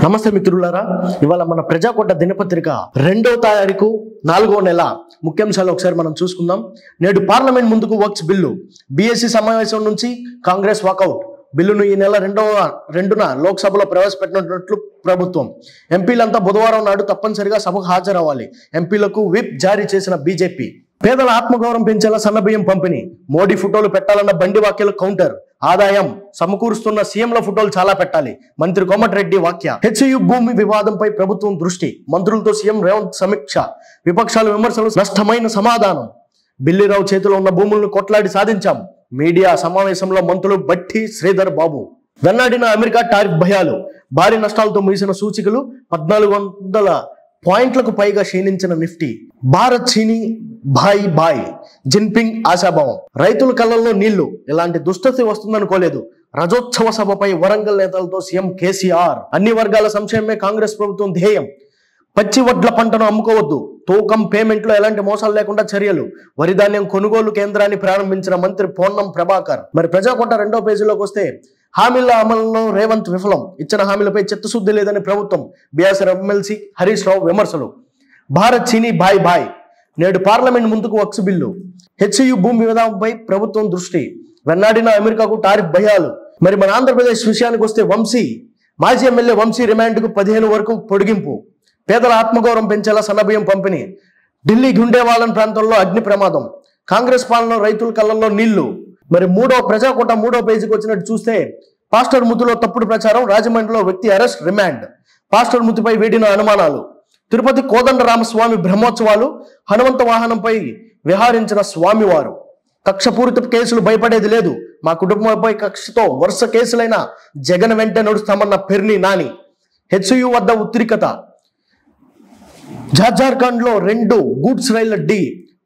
నమస్తే మిత్రులారా, ఇవాళ మన ప్రజాకోట దినపత్రిక 2వ తారీఖు 4వ నెల ముఖ్యాంశాలు ఒకసారి మనం చూసుకుందాం. నేడు పార్లమెంట్ ముందుకు వర్క్స్ బిల్లు. బీఎస్సీ సమావేశం నుంచి కాంగ్రెస్ వాకౌట్. బిల్లును ఈ నెల 2న లోక్సభలో ప్రవేశపెట్టినట్లు ప్రభుత్వం. ఎంపీలంతా బుధవారం నాడు తప్పనిసరిగా సభకు హాజరవ్వాలి. ఎంపీలకు విప్ జారీ చేసిన బీజేపీ. పేదల ఆత్మగౌరవం పెంచేలా సన్నబియ్యం పంపిణీ. మోడీ ఫోటోలు పెట్టాలన్న బండి వ్యాఖ్యలు కౌంటర్. ఆదాయం సమకూరుస్తున్న సీఎంల ఫోటోలు చాలా పెట్టాలి. మంత్రి కోమటిరెడ్డి వ్యాఖ్య. హెచ్యు భూమి వివాదంపై ప్రభుత్వం దృష్టి. మంత్రులతో సీఎం రేవంత్ సమీక్ష. విపక్షాల విమర్శలు నష్టమైన సమాధానం. బిల్లిరావు చేతిలో ఉన్న భూములను కొట్లాడి సాధించాం. మీడియా సమావేశంలో మంత్రులు బట్టి శ్రీధర్ బాబు. వెన్నాడిన అమెరికా టారిఫ్ భయాలు. భారీ నష్టాలతో ముగిసిన సూచికలు. 1400 పాయింట్లకు పైగా క్షీణించిన నిఫ్టీ. భారత్ చీనీ బాయ్ జిన్పింగ్ ఆశాభావం. రైతుల కళ్ళల్లో నీళ్లు. ఇలాంటి దుస్థితి వస్తుందనుకోలేదు. రజోత్సవ సభపై వరంగల్ నేతలతో సీఎం కేసీఆర్. అన్ని వర్గాల సంక్షేమమే కాంగ్రెస్ ప్రభుత్వం ధ్యేయం. పచ్చి వడ్ల పంటను అమ్ముకోవద్దు. తూకం పేమెంట్లో ఎలాంటి మోసాలు లేకుండా చర్యలు. వరి ధాన్యం కొనుగోలు కేంద్రాన్ని ప్రారంభించిన మంత్రి పొన్నం ప్రభాకర్. మరి ప్రజాకోట 2వ పేజీలోకి వస్తే, హామీల అమలులో రేవంత్ విఫలం. ఇచ్చిన హామీలపై చిత్తశుద్ధి లేదని ప్రభుత్వం. బీఆర్ఎస్ ఎమ్మెల్సీ హరీష్ రావు విమర్శలు. భారత్ చీనీ బాయ్. నేడు పార్లమెంట్ ముందుకు వర్క్స్ బిల్లు. హెచ్యు భూమి వివాదంపై ప్రభుత్వం దృష్టి. వెన్నాడిన అమెరికాకు టారిఫ్ భయాలు. మరి మన ఆంధ్రప్రదేశ్ విషయానికి వస్తే, మాజీ ఎమ్మెల్యే వంశీ రిమాండ్కు 15 వరకు పొడిగింపు. పేదల ఆత్మగౌరవం పెంచేలా సన్నబియ్యం పంపిణీ. ఢిల్లీ గుండేవాలన్ ప్రాంతంలో అగ్ని ప్రమాదం. కాంగ్రెస్ పాలనలో రైతుల కళ్ళల్లో నీళ్లు. మరి ప్రజాకోట 3వ పేజీకి వచ్చినట్టు చూస్తే, పాస్టర్ ముతులో తప్పుడు ప్రచారం. రాజమండ్రిలో వ్యక్తి అరెస్ట్, రిమాండ్. పాస్టర్ ముతిపై వేడిన అనుమానాలు. తిరుపతి కోదండరామస్వామి బ్రహ్మోత్సవాలు. హనుమంత వాహనంపై విహారించిన స్వామివారు. కక్షపూరిత కేసులు భయపడేది లేదు. మా కుటుంబంపై కక్షతో వరుస కేసులైన జగన్ వెంటే నడుస్తామన్న పెర్ని నాని. హెచ్యు వద్ద ఉద్రిక్తత. జార్ఖండ్ లో 2 గూడ్స్ రైళ్ల ఢీ.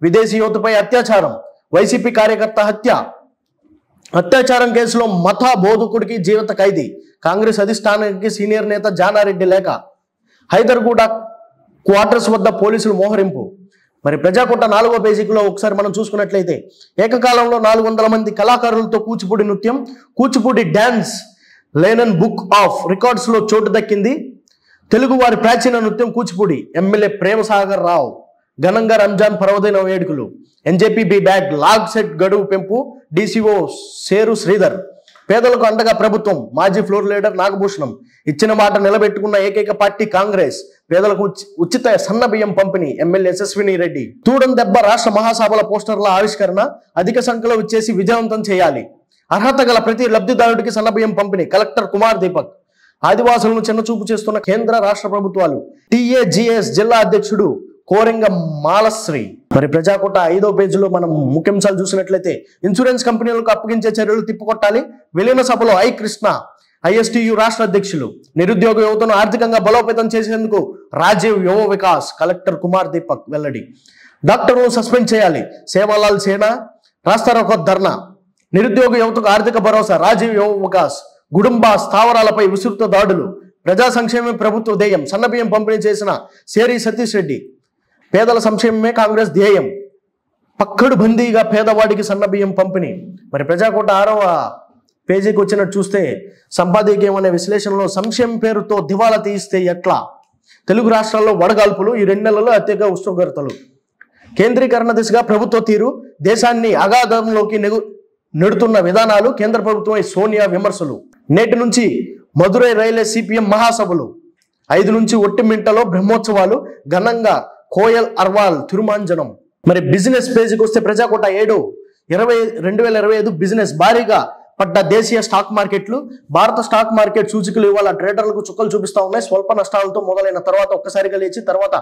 విదేశీ యువతపై అత్యాచారం. వైసీపీ కార్యకర్త హత్య. అత్యాచారం కేసులో మతా బోధకుడికి జీవిత ఖైదీ. కాంగ్రెస్ అధిష్టానానికి సీనియర్ నేత జానారెడ్డి లేఖ. హైదర్గూడ క్వార్టర్స్ వద్ద పోలీసులు మోహరింపు. మరి ప్రజాకోట 4వ పేజీలో ఒకసారి మనం చూసుకున్నట్లయితే, ఏకకాలంలో 400 మంది కళాకారులతో కూచిపూడి నృత్యం. కూచిపూడి డ్యాన్స్ లెనిన్ బుక్ ఆఫ్ రికార్డ్స్ లో చోటు దక్కింది. తెలుగు వారి ప్రాచీన నృత్యం కూచిపూడి. ఎమ్మెల్యే ప్రేమసాగర్ రావు. ఘనంగా రంజాన్ పర్వదిన వేడుకలు. NJP B bag. LAWCET గడువు పెంపు. డీసీఓ సేరు శ్రీధర్. పేదలకు అండగా ప్రభుత్వం. మాజీ ఫ్లోర్ లీడర్ నాగభూషణం. ఇచ్చిన మాట నిలబెట్టుకున్న ఏకైక పార్టీ కాంగ్రెస్. పేదలకు ఉచిత సన్నబియ్యం పంపిణీ. ఎమ్మెల్యే యశస్విని రెడ్డి. తూడం దెబ్బ. రాష్ట్ర మహాసభల పోస్టర్ల ఆవిష్కరణ. అధిక సంఖ్యలో ఇచ్చేసి విజయవంతం చేయాలి. అర్హత గల ప్రతి లబ్ధిదారుడికి సన్నబియ్యం పంపిణీ. కలెక్టర్ కుమార్ దీపక్. ఆదివాసులను చిన్నచూపు చేస్తున్న కేంద్ర రాష్ట్ర ప్రభుత్వాలు. టీఏజీఎస్ జిల్లా అధ్యక్షుడు కోరింగ మాలశ్రీ. మరి ప్రజాకోట 5వ పేజీలో మనం ముఖ్యాంశాలు చూసినట్లయితే, ఇన్సూరెన్స్ కంపెనీలకు అప్పగించే చర్యలు తిప్పికొట్టాలి. విలీన సభలో ఐ కృష్ణ. ఐఎస్టీయు రాష్ట్ర అధ్యక్షులు. నిరుద్యోగ యువతను ఆర్థికంగా బలోపేతం చేసేందుకు రాజీవ్ యువ వికాస్. కలెక్టర్ కుమార్ దీపక్ వెల్లడి. డాక్టర్లను సస్పెండ్ చేయాలి. సేవాలాల్ సేనా రాస్తారోకో ధర్నా. నిరుద్యోగ యువతకు ఆర్థిక భరోసా. రాజీవ్ యువ వికాస్. గుడుంబ స్థావరాలపై విస్తృత దాడులు. ప్రజా సంక్షేమం ప్రభుత్వ ధ్యేయం. సన్నబియ్యం పంపిణీ చేసిన సేరి సతీష్ రెడ్డి. పేదల సంక్షేమమే కాంగ్రెస్ ధ్యేయం. పక్కడు బందీగా పేదవాడికి సన్నబియ్యం పంపిణీ. మరి ప్రజాకోట 6వ పేజీకి వచ్చినట్టు చూస్తే, సంపాదకీయం అనే విశ్లేషణలో, సంక్షేమం పేరుతో దివాలా తీయిస్తే ఎట్లా. తెలుగు రాష్ట్రాల్లో వడగాల్పులు. ఈ 2 నెలల్లో అత్యధిక ఉష్ణోగ్రతలు. కేంద్రీకరణ దిశగా ప్రభుత్వ తీరు. దేశాన్ని అగాధంలోకి నెడుతున్న విధానాలు. కేంద్ర ప్రభుత్వం సోనియా విమర్శలు. నేటి నుంచి మదురై రైల్వే సిపిఎం మహాసభలు. 5 నుంచి ఒట్టిమింటలో బ్రహ్మోత్సవాలు. ఘనంగా కోయల్ అర్వాల్ తిరుమాంజనం. మరి బిజినెస్ పేజీకి వస్తే, ప్రజాకోట 7/2025 బిజినెస్. భారీగా పడ్డ దేశీయ స్టాక్ మార్కెట్లు. భారత స్టాక్ మార్కెట్ సూచికలు ఇవాళ ట్రేడర్లకు చుక్కలు చూపిస్తా ఉన్నాయి. స్వల్ప నష్టాలతో మొదలైన తర్వాత ఒక్కసారిగా లేచి తర్వాత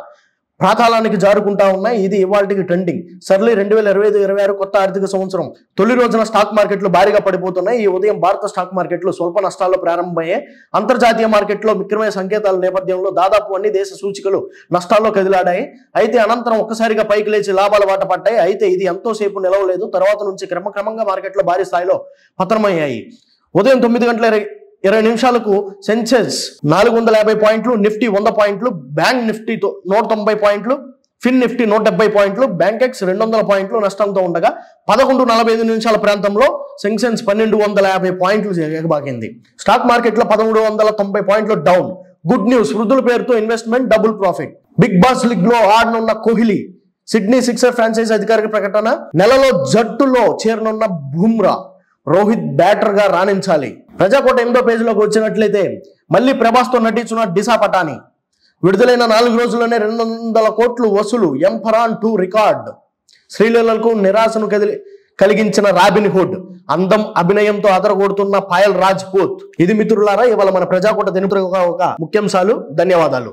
ప్రాతాళానికి జారుకుంటా ఉన్నాయి. ఇది ఇవాళకి ట్రెండింగ్. సర్లీ 2025-26 కొత్త ఆర్థిక సంవత్సరం తొలి రోజున స్టాక్ మార్కెట్లు భారీగా పడిపోతున్నాయి. ఈ ఉదయం భారత స్టాక్ మార్కెట్లు స్వల్ప నష్టాల్లో ప్రారంభమయ్యాయి. అంతర్జాతీయ మార్కెట్లో మిక్రమైన సంకేతాల నేపథ్యంలో దాదాపు అన్ని దేశ సూచికలు నష్టాల్లో కదిలాడాయి. అయితే అనంతరం ఒక్కసారిగా పైకి లేచి లాభాల బాట పడ్డాయి. అయితే ఇది ఎంతోసేపు నిలవలేదు. తర్వాత నుంచి క్రమక్రమంగా మార్కెట్లో భారీ స్థాయిలో పతనమయ్యాయి. ఉదయం 9:20 సెన్సెక్స్ 450 పాయింట్లు. నిఫ్టీ 100 పాయింట్లు. బ్యాంక్ నిఫ్టీ 190 పాయింట్లు. ఫిన్ నిఫ్టీ 170 పాయింట్లు, బ్యాంకెక్స్ 200 పాయింట్లు నష్టంతో ఉండగా 11:45 ప్రాంతంలో సెన్సెక్స్ 1250 పాయింట్లు ఎగబాకింది. స్టాక్ మార్కెట్లో 1390 పాయింట్లు డౌన్. గుడ్ న్యూస్, వృద్ధుల పేరుతో investment, double profit. Big Bash League లో ఆడనున్న కోహ్లీ, సిడ్నీ సిక్సర్ ఫ్రాంచైజ్ అధికారిక ప్రకటన. నెలలో జట్టులో చేరనున్న బుమ్రా, రోహిత్ బ్యాటర్ గా రాణించాలి. ప్రజాకోట 8వ పేజీలోకి వచ్చినట్లయితే మళ్ళీ ప్రభాస్ తో నటించిన దిశా పటాని. విడుదలైన 4 రోజుల్లోనే 200 కోట్లు వసూలు, ఎంపరాన్ 2 రికార్డ్. శ్రీలీలకు నిరాశను కలిగించిన రాబిన్ హుడ్, అందం అభినయంతో అదరగొడుతున్న పాయల్ రాజ్ పూత్. ఇది మిత్రులారా ఇవాళ మన ప్రజాకోట దినపత్రిక ఒక ముఖ్యాంశాలు. ధన్యవాదాలు.